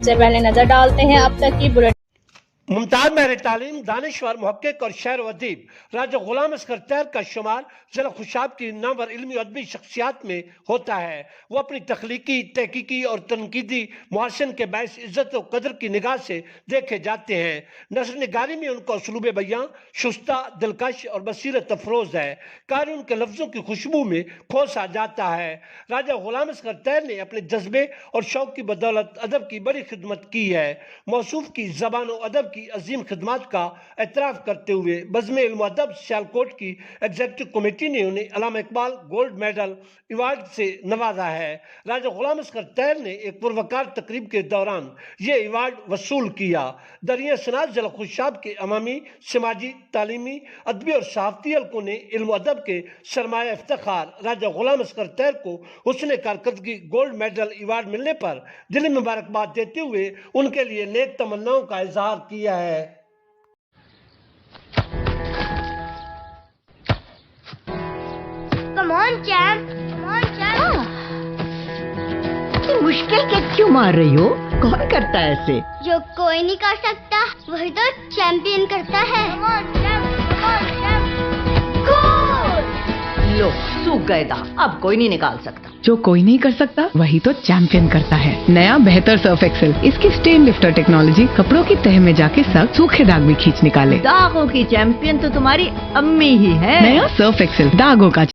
से पहले नजर डालते हैं अब तक की बुलेटिन। मुमताज महर तालीम, दानिश्वर, मुहक्किक और शायर व अदीब राजा गुलाम अस्कर तैर का शुमार ज़िला खुशाब की नामवर इल्मी अदबी शख्सियात में होता है। वो अपनी तख्लीकी, तहकीकी और तनकीदी मुहासिन के बायस इज़्ज़त और कदर की निगाह से देखे जाते हैं। नस्र निगारी में उनका उसलूब बयां शुस्ता, दिलकश और बसीरत अफरोज़ है। कारी उनके लफ्ज़ों की खुशबू में खो सा जाता है। राजा गुलाम अस्कर तैर ने अपने जज्बे और शौक़ की बदौलत अदब की बड़ी खिदमत की है। मौसूफ की ज़बान और अदब की अजीम खिदमत का एतराफ़ करते हुए बज़्म इल्म अदब सियालकोट की एग्जीक्यूटिव कमेटी ने उन्हें अल्लामा इकबाल गोल्ड मेडल अवार्ड से नवाजा है। राजा गुलाम अस्कर तैर ने एक पुरवकार तकरीब के दौरान ये अवार्ड वसूल किया। दरिया सनात ज़िला खुशाब के अवामी, समाजी, तालीमी, अदबी और सहाफ़ती हल्कों ने इल्म अदब के सरमाया इफ्तिखार राजा गुलाम अस्कर तैर को हुस्न कारकर्दगी गोल्ड मेडल अवार्ड मिलने पर दिली मुबारकबाद देते हुए उनके लिए नेक तमन्नाओं का इजहार किया है। Come on, champ. Come on, champ. इतनी मुश्किल के क्यों मार रही हो? कौन करता है ऐसे? जो कोई नहीं कर सकता वही तो चैंपियन करता है। Come on, champ. Come on, champ. Goal! लो, सूख गए दाग, अब कोई नहीं निकाल सकता। जो कोई नहीं कर सकता वही तो चैंपियन करता है। नया बेहतर सर्फ एक्सेल, इसकी स्टेन लिफ्टर टेक्नोलॉजी कपड़ों की तह में जाके सख्त सूखे दाग भी खींच निकाले। दागों की चैंपियन तो तुम्हारी अम्मी ही है। नया सर्फ एक्सेल, दागों का